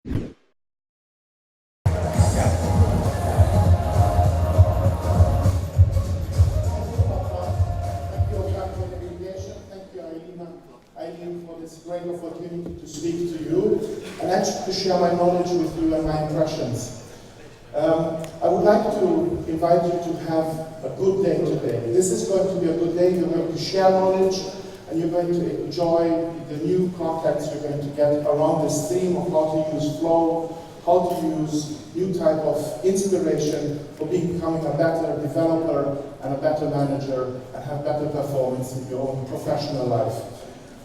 For this great opportunity to speak to you and actually to share my knowledge with you and my impressions. I would like to invite you to have a good day today. This is going to be a good day. You're going to share knowledge and you're going to enjoy the new contacts you're going to get around this theme of how to use flow, how to use new type of inspiration for becoming a better developer and a better manager and have better performance in your own professional life.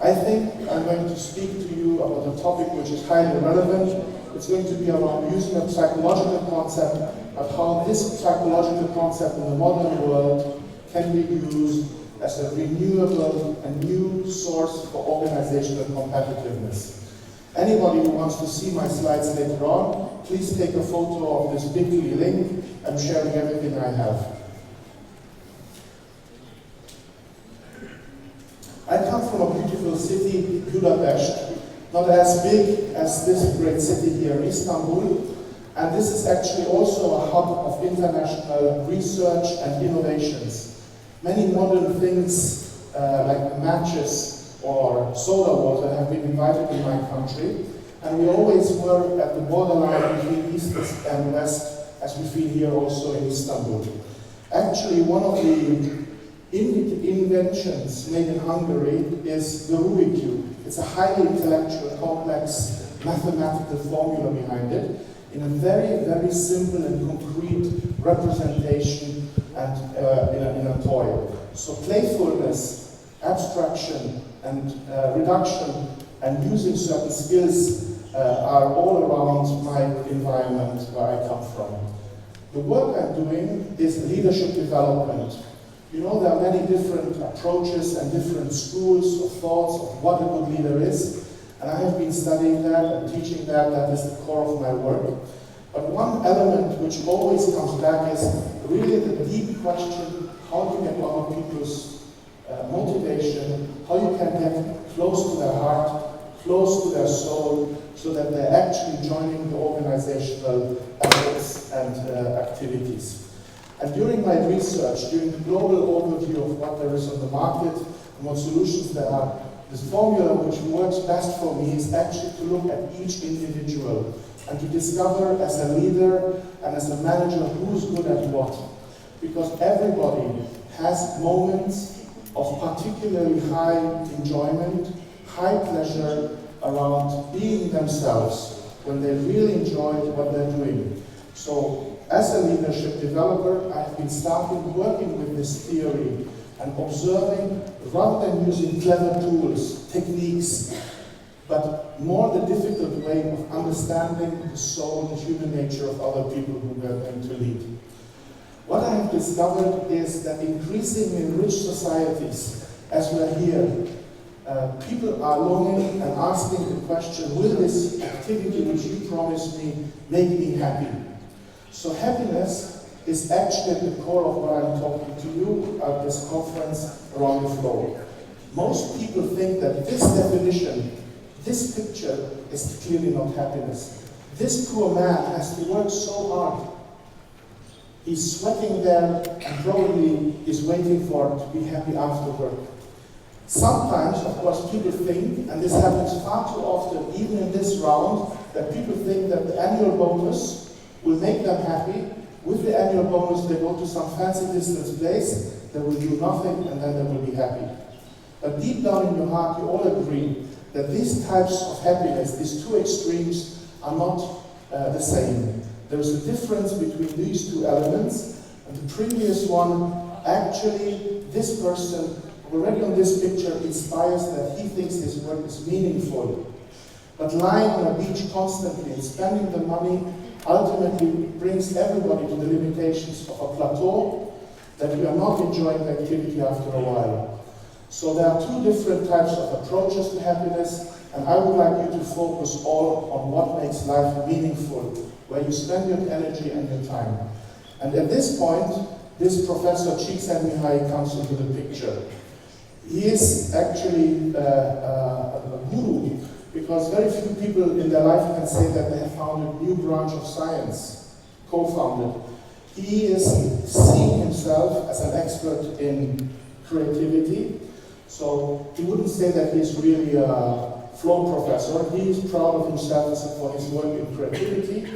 I think I'm going to speak to you about a topic which is highly relevant. It's going to be around using a psychological concept of how this psychological concept in the modern world can be used as a renewable and new source for organizational competitiveness. Anybody who wants to see my slides later on, please take a photo of this bit.ly link. I'm sharing everything I have. I come from a beautiful city, Budapest, not as big as this great city here in Istanbul, and this is actually also a hub of international research and innovations. Many modern things like matches or soda water have been invited in my country, and we always were at the borderline between East and West, as we feel here also in Istanbul. Actually, one of the inventions made in Hungary is the Rubik cube. It's a highly intellectual, complex mathematical formula behind it in a very, very simple and concrete representation and in a toy. So playfulness, abstraction, and reduction, and using certain skills are all around my environment where I come from. The work I'm doing is leadership development. You know, there are many different approaches and different schools of thoughts of what a good leader is, and I have been studying that and teaching that. That is the core of my work. But one element which always comes back is really the deep question, how to get other people's motivation, how you can get close to their heart, close to their soul, so that they're actually joining the organizational efforts and activities. And during my research, during the global overview of what there is on the market and what solutions there are, this formula which works best for me is actually to look at each individual and to discover as a leader and as a manager who's good at what. Because everybody has moments of particularly high enjoyment, high pleasure around being themselves when they really enjoy what they're doing. So, as a leadership developer, I've been starting working with this theory and observing, rather than using clever tools, techniques, but more the difficult way of understanding the soul and human nature of other people who we're going to lead. What I have discovered is that increasingly in rich societies, as we're here, people are longing and asking the question, will this activity which you promised me make me happy? So happiness is actually at the core of what I'm talking to you at this conference around the flow. Most people think that this definition, this picture, is clearly not happiness. This poor man has to work so hard. He's sweating there and probably is waiting for to be happy after work. Sometimes, of course, people think, and this happens far too often, even in this round, that people think that the annual bonus will make them happy. With the annual bonus, they go to some fancy distance place, they will do nothing, and then they will be happy. But deep down in your heart, you all agree that these types of happiness, these two extremes, are not the same. There is a difference between these two elements, and the previous one, actually, this person, already on this picture, inspires that he thinks his work is meaningful. But lying on a beach constantly and spending the money ultimately brings everybody to the limitations of a plateau that we are not enjoying the activity after a while. So there are two different types of approaches to happiness, and I would like you to focus all on what makes life meaningful, where you spend your energy and your time. And at this point, this Professor Csikszentmihalyi comes into the picture. He is actually a guru because very few people in their life can say that they have found a new branch of science, co-founded. He is seeing himself as an expert in creativity, so he wouldn't say that he's really a flow professor. He is proud of himself for his work in creativity,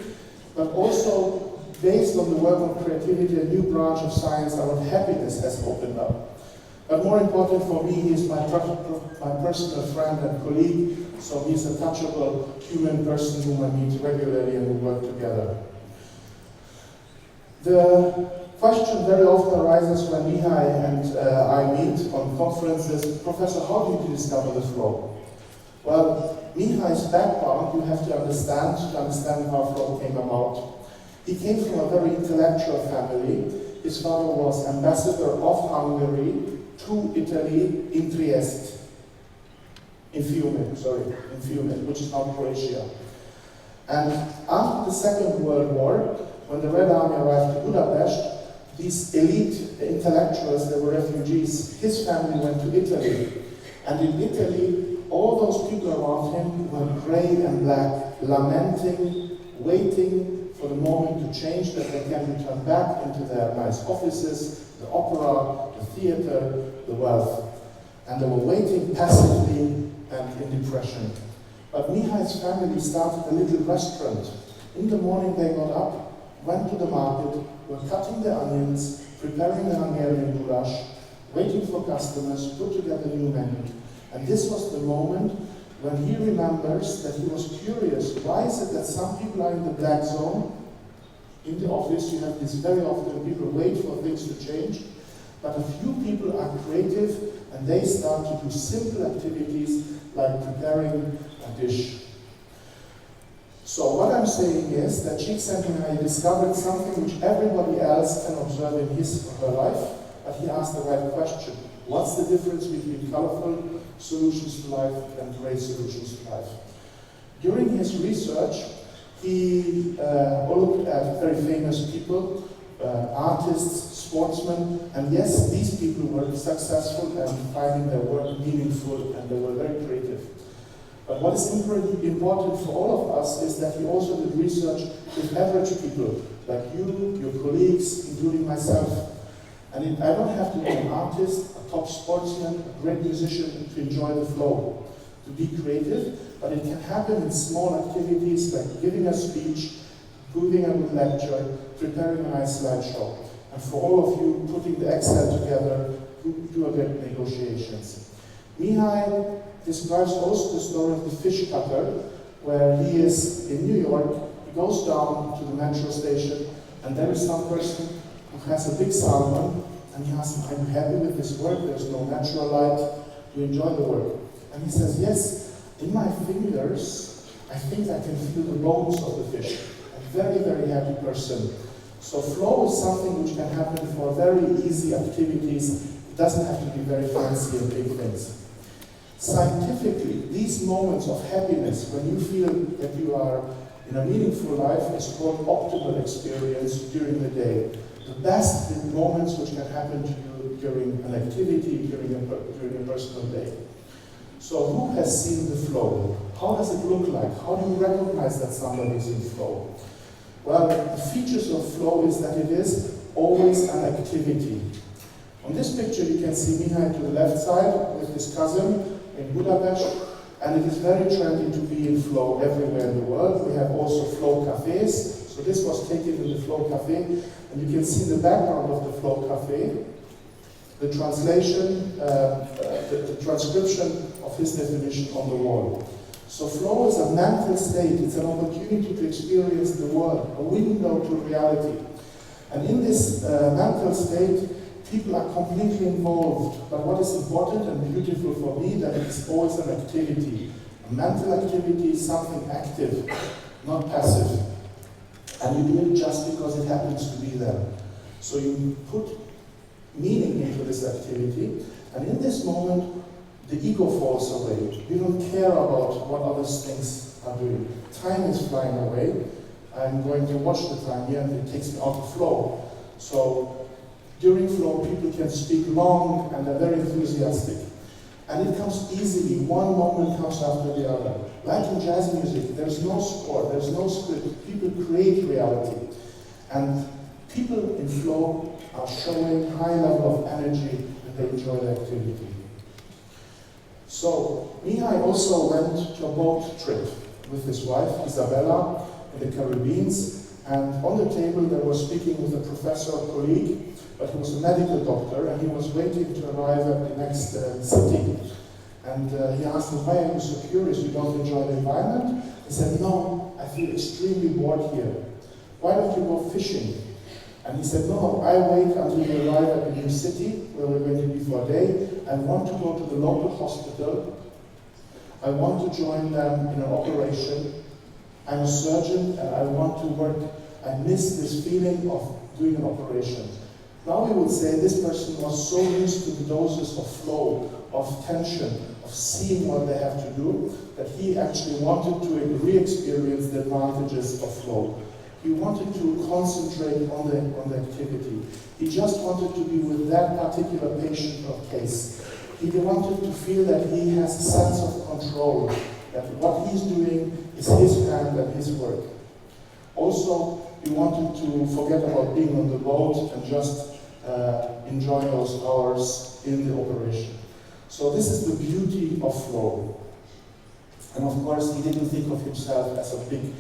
but also based on the work on creativity, a new branch of science around happiness has opened up. But more important for me, he is my personal friend and colleague, so he's a touchable human person whom I meet regularly and we work together. The question very often arises when Mihai and I meet on conferences, Professor, how did you discover the flow? Well, Mihai's background you have to understand how flow came about. He came from a very intellectual family. His father was ambassador of Hungary to Italy in Trieste, in Fiume, which is now Croatia. And after the Second World War, when the Red Army arrived to Budapest, these elite intellectuals, they were refugees. His family went to Italy. And in Italy, all those people around him were grey and black, lamenting, waiting for the moment to change, that they can return back into their nice offices, the opera, the theater, the wealth. And they were waiting passively and in depression. But Mihai's family started a little restaurant. In the morning they got up, went to the market, were cutting the onions, preparing the Hungarian goulash, waiting for customers, put together a new menu. And this was the moment when he remembers that he was curious, why is it that some people are in the black zone? In the office you have this very often, people wait for things to change, but a few people are creative and they start to do simple activities like preparing a dish. So what I'm saying is that Csikszentmihalyi discovered something which everybody else can observe in his or her life, but he asked the right question. What's the difference between colorful solutions to life and great solutions to life? During his research, he looked at very famous people, artists, sportsmen, and yes, these people were successful and finding their work meaningful, and they were very creative. But what is important for all of us is that he also did research with average people, like you, your colleagues, including myself. And I don't have to be an artist, a top sportsman, a great musician to enjoy the flow, to be creative, but it can happen in small activities like giving a speech, giving a good lecture, preparing a nice slideshow. And for all of you, putting the Excel together, do a good negotiations. Mihai describes also the story of the fish cutter, where he is in New York, he goes down to the metro station, and there is some person who has a big salmon, and he asks him, are you happy with this work? There's no natural light, do you enjoy the work? And he says, yes, in my fingers, I think I can feel the bones of the fish. A very, very happy person. So flow is something which can happen for very easy activities. It doesn't have to be very fancy and big things. Scientifically, these moments of happiness, when you feel that you are in a meaningful life, is called optimal experience during the day. The best moments which can happen to you during an activity, during a personal day. So who has seen the flow? How does it look like? How do you recognize that somebody is in flow? Well, the features of flow is that it is always an activity. On this picture you can see Mihai to the left side with his cousin in Budapest, and it is very trendy to be in flow everywhere in the world. We have also flow cafes. So this was taken in the flow cafe, and you can see the background of the flow cafe, the translation, the transcription of his definition on the wall. So flow is a mental state. It's an opportunity to experience the world, a window to reality. And in this mental state, people are completely involved. But what is important and beautiful for me, that it's always an activity. A mental activity is something active, not passive. And you do it just because it happens to be there. So you put meaning into this activity, and in this moment, the ego falls away. You don't care about what other things are doing. Time is flying away. I'm going to watch the time here, and it takes me out of flow. So during flow, people can speak long, and they're very enthusiastic. And it comes easily, one moment comes after the other. Like in jazz music, there's no score, there's no script. People create reality. And people in flow are showing high level of energy and they enjoy the activity. So, Mihai also went to a boat trip with his wife, Isabella, in the Caribbean. And on the table they were speaking with a professor colleague, but he was a medical doctor and he was waiting to arrive at the next city. And he asked him, why are you so curious? You don't enjoy the environment? He said, no, I feel extremely bored here. Why don't you go fishing? And he said, no, I wait until we arrive at the new city where we're going to be for a day. I want to go to the local hospital. I want to join them in an operation. I'm a surgeon and I want to work. I miss this feeling of doing an operation. Now we would say this person was so used to the doses of flow, of tension, of seeing what they have to do, that he actually wanted to re-experience the advantages of flow. He wanted to concentrate on the activity. He just wanted to be with that particular patient or case. He wanted to feel that he has a sense of control, that what he's doing is his hand and his work. Also, he wanted to forget about being on the boat and just enjoy those hours in the operation. So this is the beauty of flow. And of course, he didn't think of himself as a big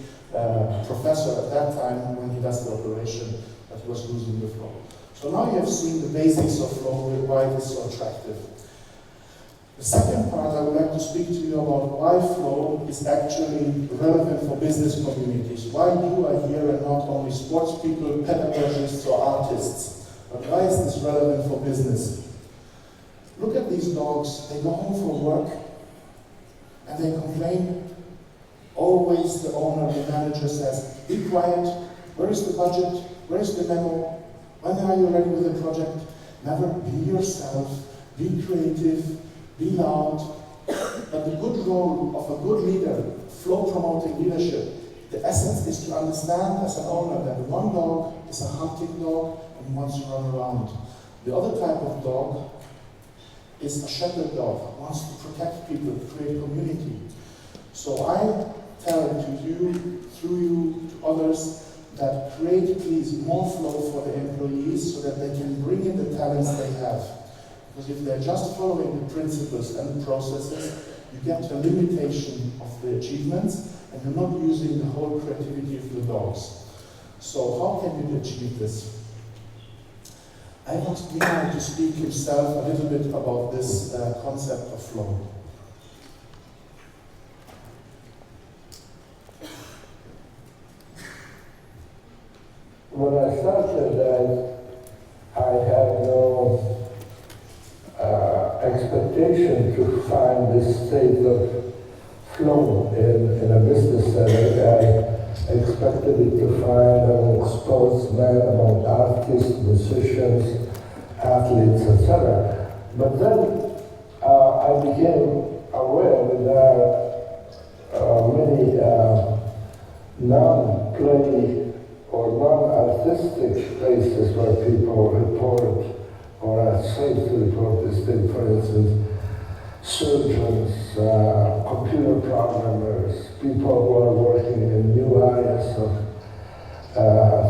professor at that time when he does the operation, but he was losing the flow. So now you have seen the basics of flow and why it is so attractive. The second part, I would like to speak to you about why flow is actually relevant for business communities. Why you are here and not only sports people, pedagogists, or artists? But why is this relevant for business? Look at these dogs. They go home from work and they complain. Always the owner, the manager says, be quiet, where is the budget, where is the memo, when are you ready with the project? Never be yourself, be creative, be loud. But the good role of a good leader, flow promoting leadership, the essence is to understand as an owner that one dog is a hunting dog and he wants to run around. The other type of dog is a shepherd dog, wants to protect people, create community. So I tell to you, through you, to others, that create please more flow for the employees so that they can bring in the talents they have. Because if they're just following the principles and the processes, you get a limitation of the achievements and you're not using the whole creativity of the dogs. So how can you achieve this? I asked Mihai to speak himself a little bit about this concept of flow. When I started, I had no expectation to find this state of flow in a business setting. I expected it to find among sportsmen, among artists, musicians, athletes, etc. But then I became aware that there are many non-play or non-artistic places where people report or are safe to report this thing. For instance, surgeons, computer programmers, people who are working in new areas of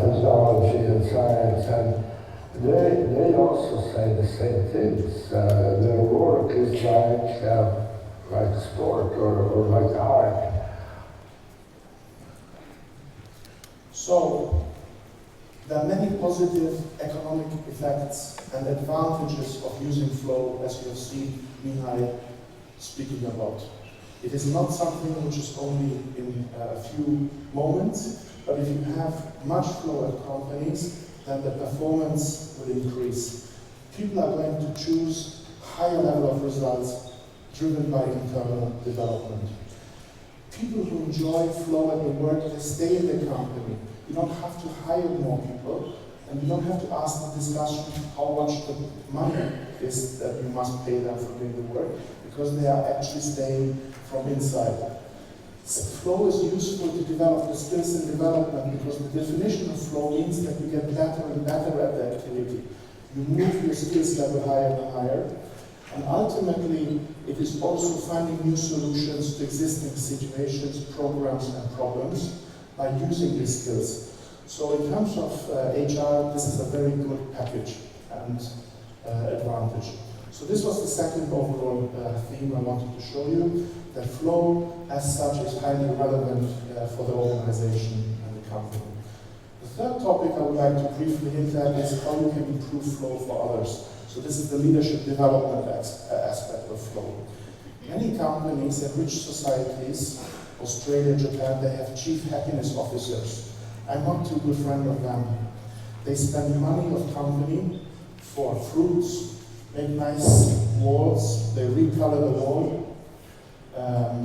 technology and science, and they also say the same things. Their work is like sport or like art. So, there are many positive economic effects and advantages of using flow, as you have seen Mihai speaking about. It is not something which is only in a few moments, but if you have much flow at companies, then the performance will increase. People are going to choose higher level of results driven by internal development. People who enjoy flow at the work, they stay in the company. You don't have to hire more people, and you don't have to ask the discussion how much the money is that you must pay them for doing the work, because they are actually staying from inside. So flow is useful to develop the skills and development, because the definition of flow means that you get better and better at the activity. You move your skills level higher and higher, And ultimately, it is also finding new solutions to existing situations, programs, and problems by using these skills. So in terms of HR, this is a very good package and advantage. So this was the second overall theme I wanted to show you, that flow as such is highly relevant for the organization and the company. The third topic I would like to briefly hint at is how you can improve flow for others. So this is the leadership development aspect of flow. Many companies in rich societies, Australia, Japan, they have chief happiness officers. I'm not too good friend of them. They spend money of company for fruits, make nice walls, they recolor the wall,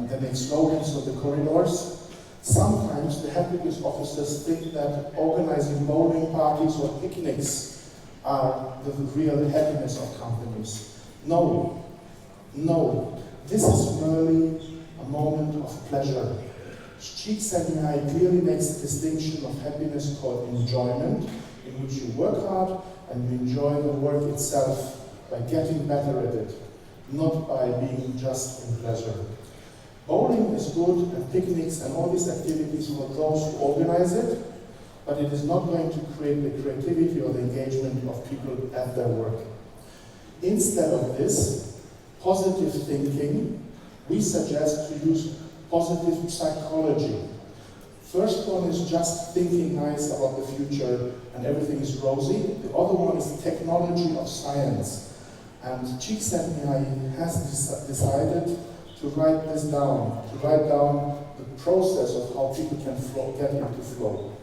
they make slogans of the corridors. Sometimes the happiness officers think that organizing bowling parties or picnics are the real happiness of companies. No, no, this is merely a moment of pleasure. Csikszentmihalyi clearly makes the distinction of happiness called enjoyment, in which you work hard and you enjoy the work itself by getting better at it, not by being just in pleasure. Bowling is good, and picnics and all these activities for those who organize it, but it is not going to create the creativity or the engagement of people at their work. Instead of this, positive thinking, we suggest to use positive psychology. First one is just thinking nice about the future and everything is rosy. The other one is technology of science. And Csikszentmihalyi has decided to write this down, to write down the process of how people can get into flow.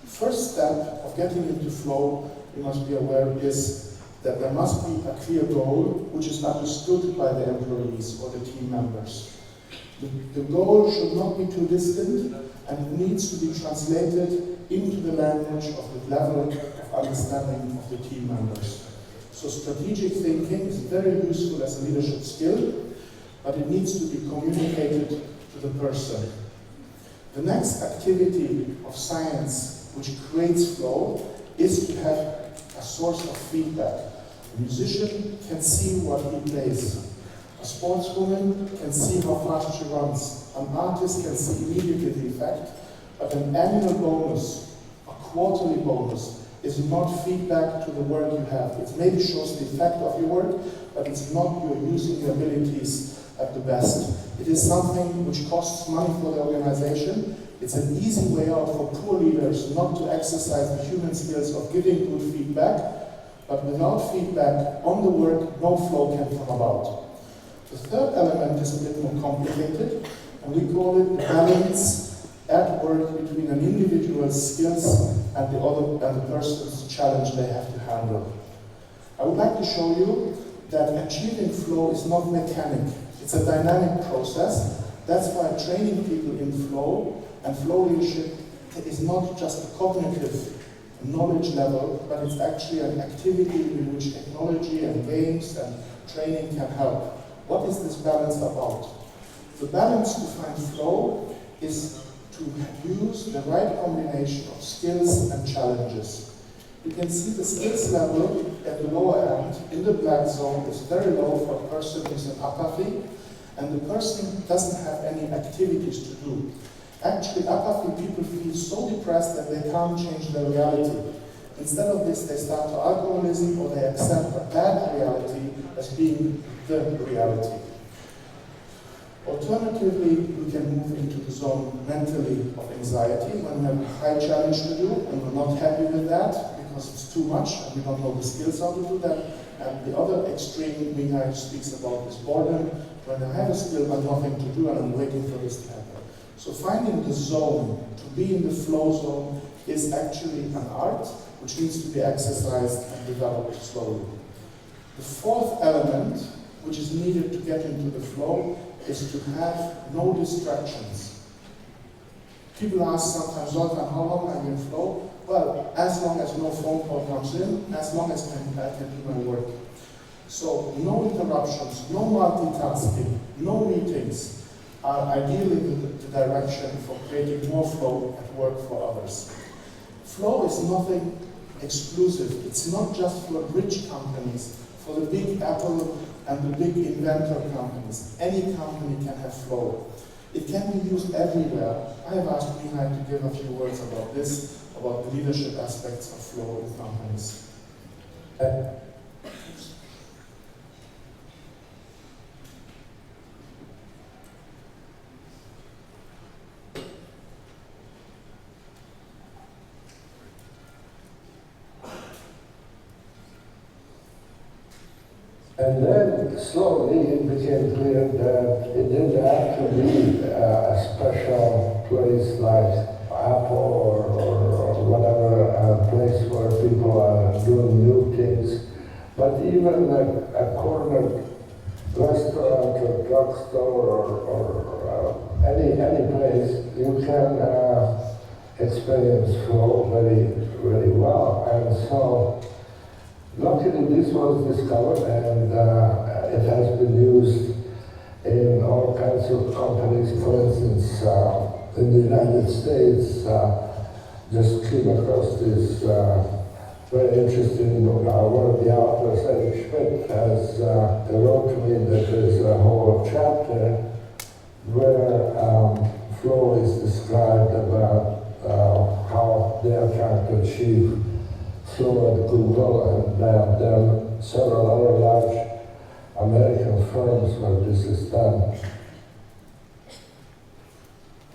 First step of getting into flow, you must be aware, is that there must be a clear goal which is understood by the employees or the team members. The goal should not be too distant, and it needs to be translated into the language of the level of understanding of the team members. So strategic thinking is very useful as a leadership skill, but it needs to be communicated to the person. The next activity of science which creates flow is to have a source of feedback. A musician can see what he plays. A sportswoman can see how fast she runs. An artist can see immediately the effect, but an annual bonus, a quarterly bonus, is not feedback to the work you have. It maybe shows the effect of your work, but it's not you're using your abilities at the best. It is something which costs money for the organization. It's an easy way out for poor leaders not to exercise the human skills of giving good feedback, but without feedback on the work, no flow can come about. The third element is a bit more complicated, and we call it the balance at work between an individual's skills and the person's challenge they have to handle. I would like to show you that achieving flow is not mechanic. It's a dynamic process. That's why training people in flow and flow leadership is not just a cognitive knowledge level, but it's actually an activity in which technology and games and training can help. What is this balance about? The balance to find flow is to use the right combination of skills and challenges. You can see the skills level at the lower end in the black zone is very low for a person who's in apathy, and the person doesn't have any activities to do. Actually, apathy people feel so depressed that they can't change their reality. Instead of this, they start to alcoholism or they accept a bad reality as being the reality. Alternatively, we can move into the zone mentally of anxiety when we have a high challenge to do and we're not happy with that because it's too much and we don't know the skills how to do that. And the other extreme Mihaly speaks about is boredom, when I have a skill but nothing to do and I'm waiting for this to happen. So finding the zone, to be in the flow zone, is actually an art which needs to be exercised and developed slowly. The fourth element, which is needed to get into the flow, is to have no distractions. People ask sometimes, Zoltan, how long are you in flow? Well, as long as no phone call comes in, as long as I can do my work. So no interruptions, no multitasking, no meetings are ideally the direction for creating more flow at work for others. Flow is nothing exclusive. It's not just for rich companies. For the big Apple and the big inventor companies. Any company can have flow. It can be used everywhere. I have asked Mihai to give a few words about this, about the leadership aspects of flow in companies. And then slowly it became clear that it didn't have to be a special place like Apple or whatever, place where people are doing new things, but even a corner restaurant or drugstore or any place, you can experience flow very well. And so luckily this was discovered, and it has been used in all kinds of companies. For instance, in the United States, just came across this very interesting book. One of the authors, Eric Schmidt, has wrote to me that there's a whole chapter where flow is described about how they are trying to achieve flow at Google, and there are several other large American firms where this is done.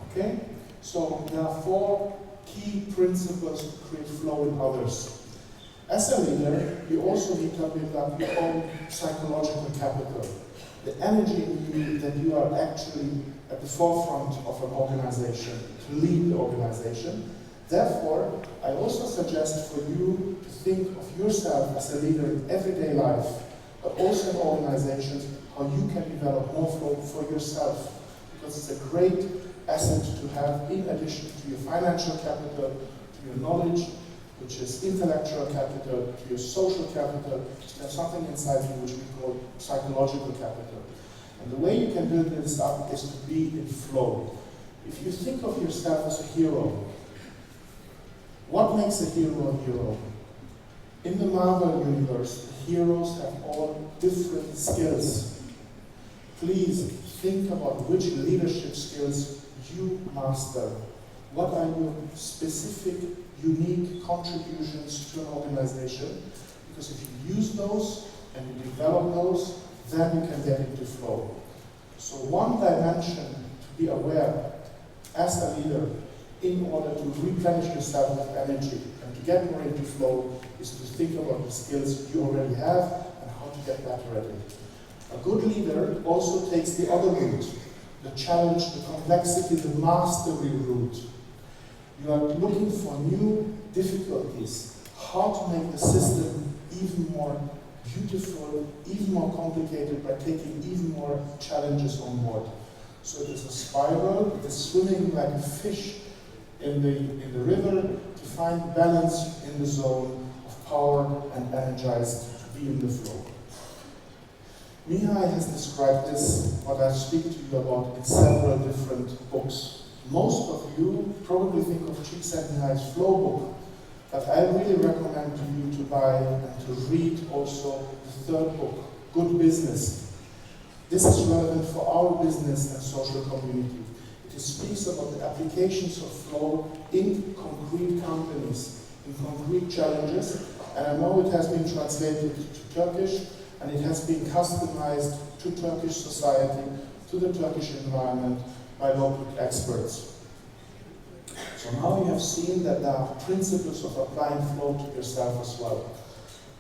Okay, so there are 4 key principles to create flow in others. As a leader, you also need to build up your own psychological capital. The energy in you that you are actually at the forefront of an organization, to lead the organization. Therefore, I also suggest for you to think of yourself as a leader in everyday life, but also in organizations, how you can develop more flow for yourself. Because it's a great asset to have in addition to your financial capital, to your knowledge, which is intellectual capital, to your social capital. There's something inside you which we call psychological capital. And the way you can build this up is to be in flow. If you think of yourself as a hero, what makes a hero a hero? In the Marvel universe, the heroes have all different skills. Please think about which leadership skills you master. What are your specific, unique contributions to an organization? Because if you use those and you develop those, then you can get into flow. So one dimension to be aware as a leader in order to replenish yourself with energy and to get more into flow is to think about the skills you already have and how to get better at it. A good leader also takes the other route, the challenge, the complexity, the mastery route. You are looking for new difficulties, how to make the system even more beautiful, even more complicated by taking even more challenges on board. So it is a spiral, it is swimming like a fish in the river to find balance in the zone of power and energized to be in the flow. Mihai has described this, what I speak to you about, in several different books. Most of you probably think of Csikszentmihalyi's Flow book, but I really recommend to you to buy and to read also the 3rd book, Good Business. This is relevant for our business and social community. It speaks about the applications of flow in concrete companies, in concrete challenges, and I know it has been translated to Turkish, and it has been customized to Turkish society, to the Turkish environment, by local experts. So now you have seen that there are principles of applying flow to yourself as well.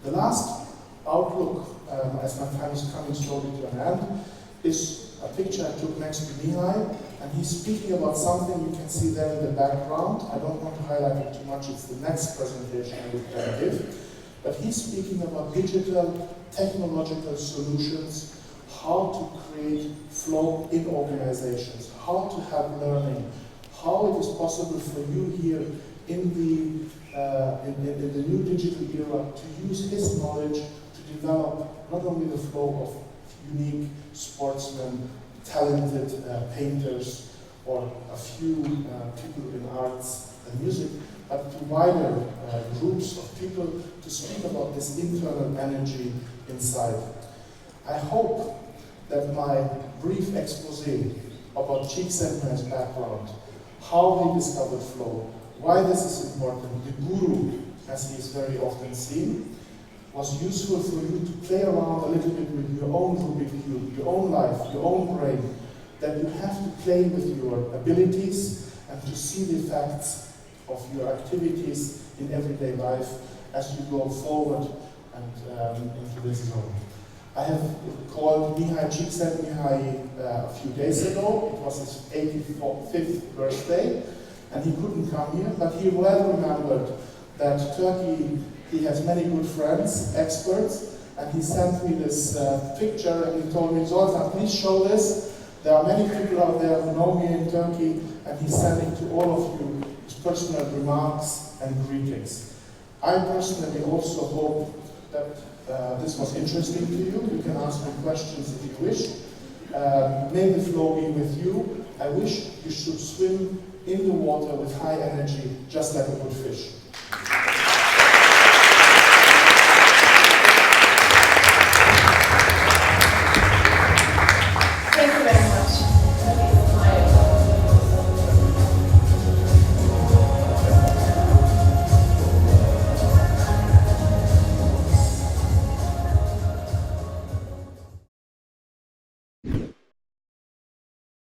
The last outlook, as my time is coming slowly to an end, is a picture I took next to Mihai, and he's speaking about something you can see there in the background. I don't want to highlight it too much, it's the next presentation I will give. But he's speaking about digital, technological solutions, how to create flow in organizations, how to have learning, how it is possible for you here in the new digital era to use his knowledge to develop not only the flow of unique sportsmen, talented painters, or a few people in arts and music, but to wider groups of people to speak about this internal energy inside. I hope that my brief expose about Csikszentmihalyi's background, how he discovered flow, why this is important, the guru, as he is very often seen, was useful for you to play around a little bit with your own Rubik's Cube, your own life, your own brain, that you have to play with your abilities and to see the effects of your activities in everyday life as you go forward and into this zone. I have called Mihaly Csikszentmihalyi a few days ago. It was his 85th birthday, and he couldn't come here, but he well remembered that Turkey, he has many good friends, experts, and he sent me this picture and he told me, Zoltan, please show this. There are many people out there who know me in Turkey, and he's sending to all of you his personal remarks and greetings. I personally also hope that this was interesting to you. You can ask me questions if you wish. May the flow be with you. I wish you should swim in the water with high energy, just like a good fish.